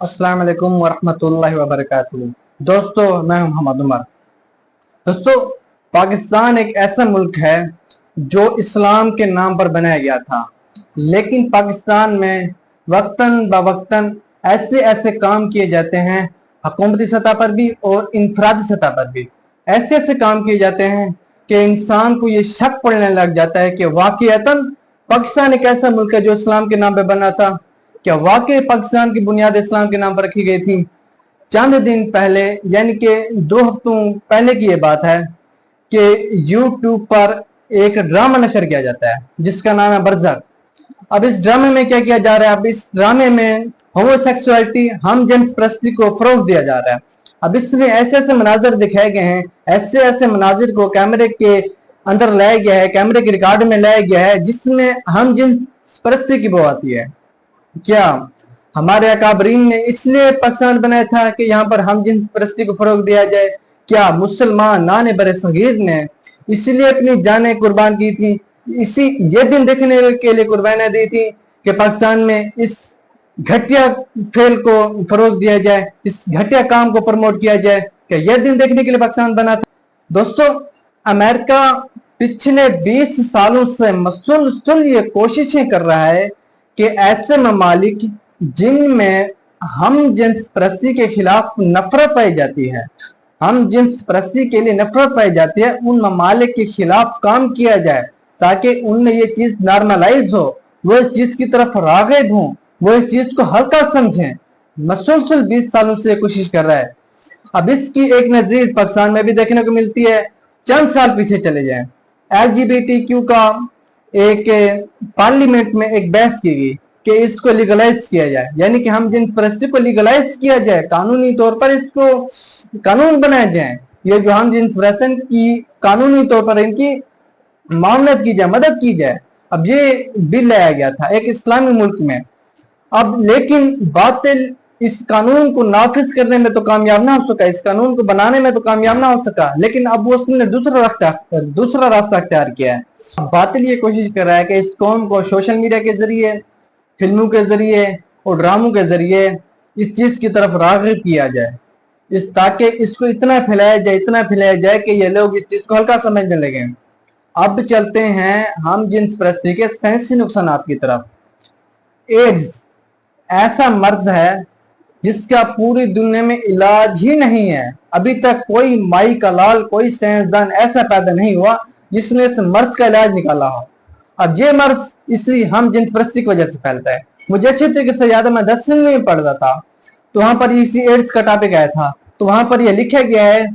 अस्सलाम वालेकुम वरहमतुल्लाहि वबरकातुहू। दोस्तों, मैं हूं मोहम्मद उमर। दोस्तों, पाकिस्तान एक ऐसा मुल्क है जो इस्लाम के नाम पर बनाया गया था, लेकिन पाकिस्तान में वक्तन बवक्तन ऐसे ऐसे काम किए जाते हैं, हुकूमती सतह पर भी और इनफरादी सतह पर भी ऐसे ऐसे काम किए जाते हैं कि इंसान को ये शक पड़ने लग जाता है कि वाकईतन पाकिस्तान एक ऐसा मुल्क है जो इस्लाम के नाम पर बना था। क्या वाकई पाकिस्तान की बुनियाद इस्लाम के नाम पर रखी गई थी? चंद दिन पहले, यानी कि 2 हफ्तों पहले की ये बात है कि यूट्यूब पर एक ड्रामा नशर किया जाता है जिसका नाम है बरज़ख। अब इस ड्रामे में क्या किया जा रहा है? अब इस ड्रामे में होमोसेक्सुअलिटी, हम जिन्स परस्ती को फरोग दिया जा रहा है। अब इसमें ऐसे ऐसे मनाजिर दिखाए गए हैं, ऐसे ऐसे मनाजिर को कैमरे के अंदर लाया गया है, कैमरे के रिकॉर्ड में लाया गया है, जिसमें हम जिन्स परस्ती की बो आती है। क्या हमारे अकाबरीन ने इसलिए पाकिस्तान बनाया था कि यहाँ पर हम जिन्स परस्ती को फरोग दिया जाए? क्या मुसलमान नाने बरे सगीर ने इसलिए अपनी जानें कुर्बान की थी, इसी ये दिन देखने के लिए कुर्बानियां दी थी कि पाकिस्तान में इस घटिया फेल को फरोग दिया जाए, इस घटिया काम को प्रमोट किया जाए? क्या यह दिन देखने के लिए पाकिस्तान बना था? दोस्तों, अमेरिका पिछले 20 सालों से मसलसल ये कोशिशें कर रहा है कि ऐसे ममालिक जिनमें हम जिन्स परस्ती के खिलाफ नफरत पाई जाती है, हम जिन्स परस्ती के लिए नफरत पाई जाती है, उन ममालिक के खिलाफ काम किया जाए ताकि उनमें ये चीज नॉर्मलाइज हो, वो इस चीज की तरफ राग़िब हों, वो इस चीज को हल्का समझें। मसलसल 20 सालों से कोशिश कर रहा है। अब इसकी एक नजीर पाकिस्तान में भी देखने को मिलती है। चंद साल पीछे चले जाएं, LGBTQ का एक पार्लियामेंट में एक बहस की गई कि इसको लीगलाइज किया जाए, यानी कि हम जिन परस्ती को लीगलाइज किया जाए, कानूनी तौर पर इसको कानून बनाया जाए। ये जो हम जिन परस्ती की कानूनी तौर पर इनकी मामलत की जाए, मदद की जाए। अब ये बिल लाया गया था एक इस्लामी मुल्क में। अब लेकिन बातिल इस कानून को नाफिज करने में तो कामयाब ना हो सका, इस कानून को बनाने में तो कामयाब ना हो सका, लेकिन अब वो उसने दूसरा रास्ता अख्तियार किया है। बातिल ये कोशिश कर रहा है कि इस कौम को सोशल मीडिया के जरिए, फिल्मों के जरिए और ड्रामों के जरिए इस चीज की तरफ राग़िब किया जाए, ताकि इसको इतना फैलाया जाए कि ये लोग इस चीज को हल्का समझने लगे। अब चलते हैं हम जिन्स परस्ती के साइंसी नुकसानात की तरफ। एड्स ऐसा मर्ज है जिसका पूरी दुनिया में इलाज ही नहीं है। अभी तक कोई माई का लाल, कोई साइंसदान ऐसा पैदा नहीं हुआ जिसने इस मर्ज का इलाज निकाला हो। अब ये मर्ज इसी हम जिन्स परस्ती की वजह से फैलता है। मुझे अच्छी तरीके से याद है, मैं 10वीं में पढ़ रहा था तो वहां पर इसी एड्स का टॉपिक आया था, तो वहां पर यह लिखा गया है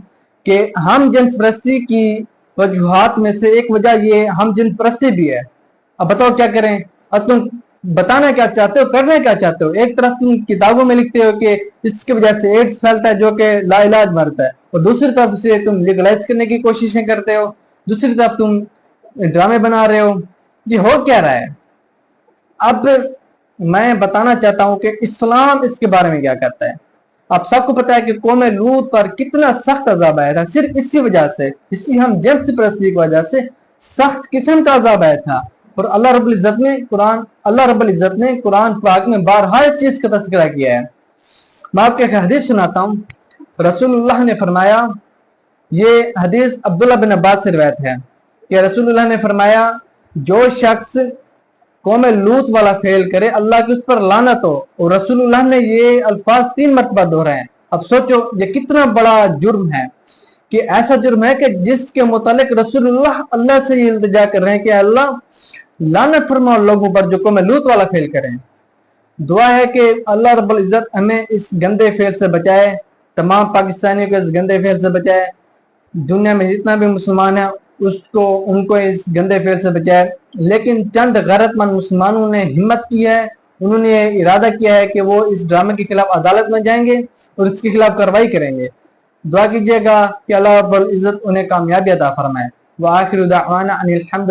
कि हम जिन्स परस्ती की वजूहात में से एक वजह ये हम जिन्स परस्ती भी है। अब बताओ क्या करें? अब तुम बताना क्या चाहते हो, करना क्या चाहते हो? एक तरफ तुम किताबों में लिखते हो कि इसकी वजह से एड्स फैलता है जो कि लाइलाज मरता है, और दूसरी तरफ से तुम लीगलाइज करने की कोशिशें करते हो, दूसरी तरफ तुम ड्रामे बना रहे हो। ये हो क्या रहा है? अब मैं बताना चाहता हूं कि इस्लाम इसके बारे में क्या कहता है। आप सबको पता है कि कौम लूत पर कितना सख्त अजाब आया था, सिर्फ इसी वजह से, इसी हम जिन्स परस्ती की वजह से सख्त किस्म का अजाब आया था। और अल्लाह रब्बुल इज्जत ने कुरान पाक में बारहा इस चीज का तज़किरा किया है। मैं आपको एक हदीस सुनाता हूँ। रसूलुल्लाह ने फरमाया, ये हदीस अब्दुल्लाह बिन अब्बास से रिवायत है कि रसूलुल्लाह ने फरमाया, जो शख्स कौम लूत वाला फेल करे, अल्लाह की उस पर लानत हो। और रसूलुल्लाह ने ये अल्फाज 3 मरतबा दोहराए हैं। अब सोचो ये कितना बड़ा जुर्म है, कि ऐसा जुर्म है कि जिसके मुतालिक रसूलुल्लाह अल्लाह से ये इल्तिजा कर रहे हैं कि अल्लाह लानत फरमाओ लोगों पर जो कौम लूत वाला फेल करें। दुआ है कि अल्लाह रब्बुल इज्जत हमें इस गंदे फेल से बचाए, तमाम पाकिस्तानियों को इस गंदे फेल से बचाए, दुनिया में जितना भी मुसलमान है उनको इस गंदे फेल से बचाए। लेकिन चंद गैरतमंद मुसलमानों ने हिम्मत की है, उन्होंने इरादा किया है कि वो इस ड्रामे के खिलाफ अदालत में जाएंगे और इसके खिलाफ कार्रवाई करेंगे। दुआ कीजिएगा कि अल्लाह रब्बुल इज्जत उन्हें कामयाबी अता फरमाए। व आखिरु दाअवाना अनिल हम्दुलिल्लाह।